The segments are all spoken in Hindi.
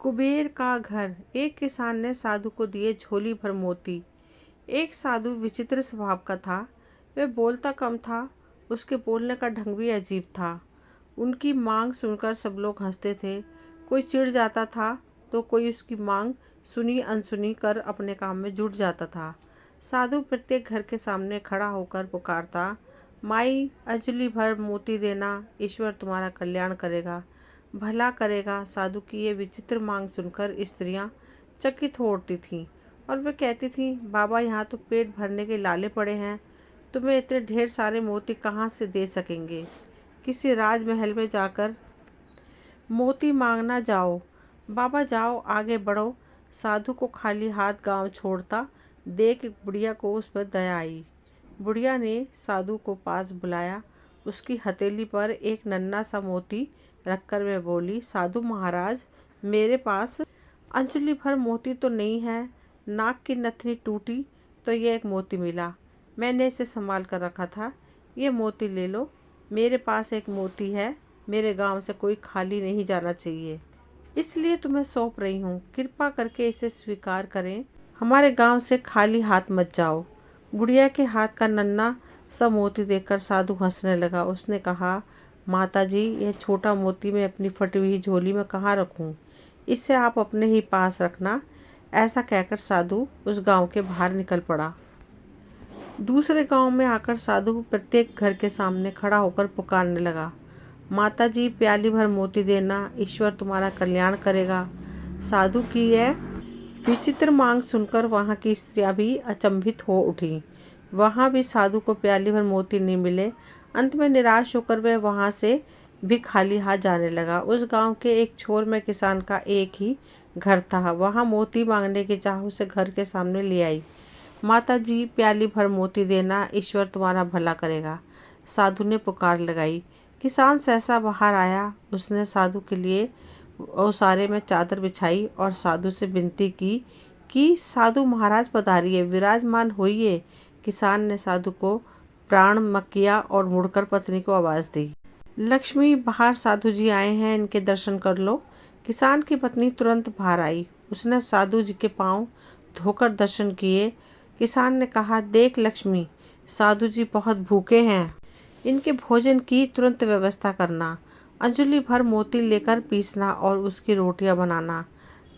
कुबेर का घर। एक किसान ने साधु को दिए झोली भर मोती। एक साधु विचित्र स्वभाव का था। वह बोलता कम था, उसके बोलने का ढंग भी अजीब था। उनकी मांग सुनकर सब लोग हंसते थे। कोई चिढ़ जाता था तो कोई उसकी मांग सुनी अनसुनी कर अपने काम में जुट जाता था। साधु प्रत्येक घर के सामने खड़ा होकर पुकारता, माई अंजलि भर मोती देना, ईश्वर तुम्हारा कल्याण करेगा, भला करेगा। साधु की ये विचित्र मांग सुनकर स्त्रियां चकित हो उठती थीं और वे कहती थीं, बाबा यहाँ तो पेट भरने के लाले पड़े हैं, तुम्हें इतने ढेर सारे मोती कहाँ से दे सकेंगे। किसी राजमहल में जाकर मोती मांगना जाओ। बाबा जाओ, आगे बढ़ो। साधु को खाली हाथ गांव छोड़ता देख बुढ़िया को उस पर दया आई। बुढ़िया ने साधु को पास बुलाया। उसकी हथेली पर एक नन्हा सा मोती रखकर वह बोली, साधु महाराज, मेरे पास अंजलि भर मोती तो नहीं है। नाक की नथनी टूटी तो यह एक मोती मिला, मैंने इसे संभाल कर रखा था। ये मोती ले लो, मेरे पास एक मोती है। मेरे गांव से कोई खाली नहीं जाना चाहिए, इसलिए तुम्हें सौंप रही हूँ। कृपा करके इसे स्वीकार करें, हमारे गांव से खाली हाथ मत जाओ। बुढ़िया के हाथ का नन्हा सा मोती देखकर साधु हंसने लगा। उसने कहा, माता जी, यह छोटा मोती मैं अपनी फटी हुई झोली में कहाँ रखूं? इसे आप अपने ही पास रखना। ऐसा कहकर साधु उस गांव के बाहर निकल पड़ा। दूसरे गांव में आकर साधु प्रत्येक घर के सामने खड़ा होकर पुकारने लगा, माता जी, प्याली भर मोती देना, ईश्वर तुम्हारा कल्याण करेगा। साधु की यह विचित्र मांग सुनकर वहां की स्त्रियां भी अचंभित हो उठी। वहां भी साधु को प्याली भर मोती नहीं मिले। अंत में निराश होकर वह वहां से भी खाली हाथ जाने लगा। उस गांव के एक छोर में किसान का एक ही घर था। वहां मोती मांगने की चाह उसे घर के सामने ले आई। माता जी, प्याली भर मोती देना, ईश्वर तुम्हारा भला करेगा। साधु ने पुकार लगाई। किसान सहसा बाहर आया। उसने साधु के लिए ओसारे में चादर बिछाई और साधु से विनती की कि साधु महाराज पधारिए, विराजमान होइए। किसान ने साधु को प्रणाम किया और मुड़कर पत्नी को आवाज दी, लक्ष्मी, बाहर साधु जी आए हैं, इनके दर्शन कर लो। किसान की पत्नी तुरंत बाहर आई। उसने साधु जी के पांव धोकर दर्शन किए। किसान ने कहा, देख लक्ष्मी, साधु जी बहुत भूखे हैं, इनके भोजन की तुरंत व्यवस्था करना। अंजलि भर मोती लेकर पीसना और उसकी रोटियां बनाना।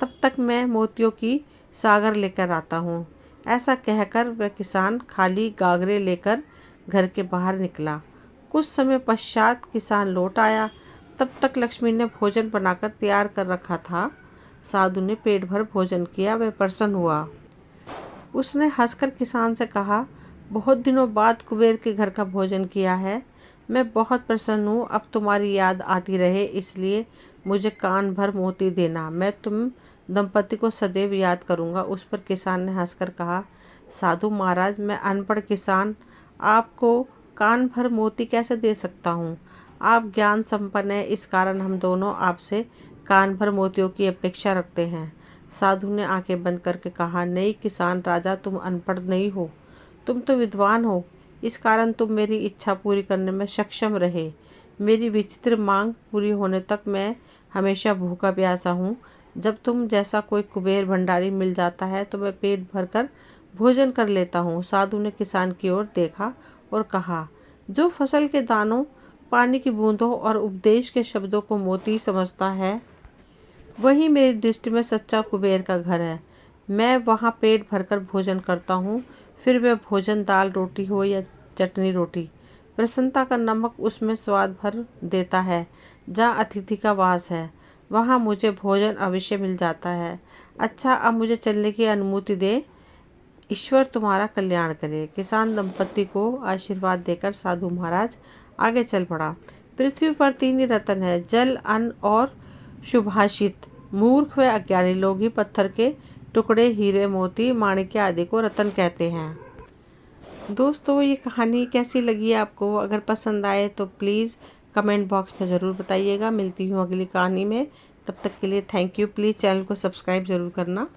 तब तक मैं मोतियों की सागर लेकर आता हूँ। ऐसा कहकर वह किसान खाली गागरे लेकर घर के बाहर निकला। कुछ समय पश्चात किसान लौट आया। तब तक लक्ष्मी ने भोजन बनाकर तैयार कर रखा था। साधु ने पेट भर भोजन किया। वह प्रसन्न हुआ। उसने हंसकर किसान से कहा, बहुत दिनों बाद कुबेर के घर का भोजन किया है। मैं बहुत प्रसन्न हूँ। अब तुम्हारी याद आती रहे, इसलिए मुझे कान भर मोती देना। मैं तुम दंपति को सदैव याद करूँगा। उस पर किसान ने हंसकर कहा, साधु महाराज, मैं अनपढ़ किसान आपको कान भर मोती कैसे दे सकता हूँ? आप ज्ञान संपन्न हैं, इस कारण हम दोनों आपसे कान भर मोतियों की अपेक्षा रखते हैं। साधु ने आंखें बंद करके कहा, नहीं किसान राजा, तुम अनपढ़ नहीं हो, तुम तो विद्वान हो। इस कारण तुम मेरी इच्छा पूरी करने में सक्षम रहे। मेरी विचित्र मांग पूरी होने तक मैं हमेशा भूखा प्यासा हूँ। जब तुम जैसा कोई कुबेर भंडारी मिल जाता है तो मैं पेट भरकर भोजन कर लेता हूँ। साधु ने किसान की ओर देखा और कहा, जो फसल के दानों, पानी की बूंदों और उपदेश के शब्दों को मोती समझता है, वही मेरी दृष्टि में सच्चा कुबेर का घर है। मैं वहाँ पेट भरकर भोजन करता हूँ, फिर वह भोजन दाल रोटी हो या चटनी रोटी, प्रसन्नता का नमक उसमें स्वाद भर देता है। जहाँ अतिथि का वास है, वहाँ मुझे भोजन अवश्य मिल जाता है। अच्छा, अब मुझे चलने की अनुमति दे, ईश्वर तुम्हारा कल्याण करे। किसान दंपति को आशीर्वाद देकर साधु महाराज आगे चल पड़ा। पृथ्वी पर तीन ही रत्न है, जल, अन्न और शुभाषित। मूर्ख व अज्ञानी लोग ही पत्थर के टुकड़े, हीरे, मोती, माणिक्य आदि को रत्न कहते हैं। दोस्तों, ये कहानी कैसी लगी आपको? अगर पसंद आए तो प्लीज़ कमेंट बॉक्स में ज़रूर बताइएगा। मिलती हूँ अगली कहानी में। तब तक के लिए थैंक यू। प्लीज़ चैनल को सब्सक्राइब ज़रूर करना।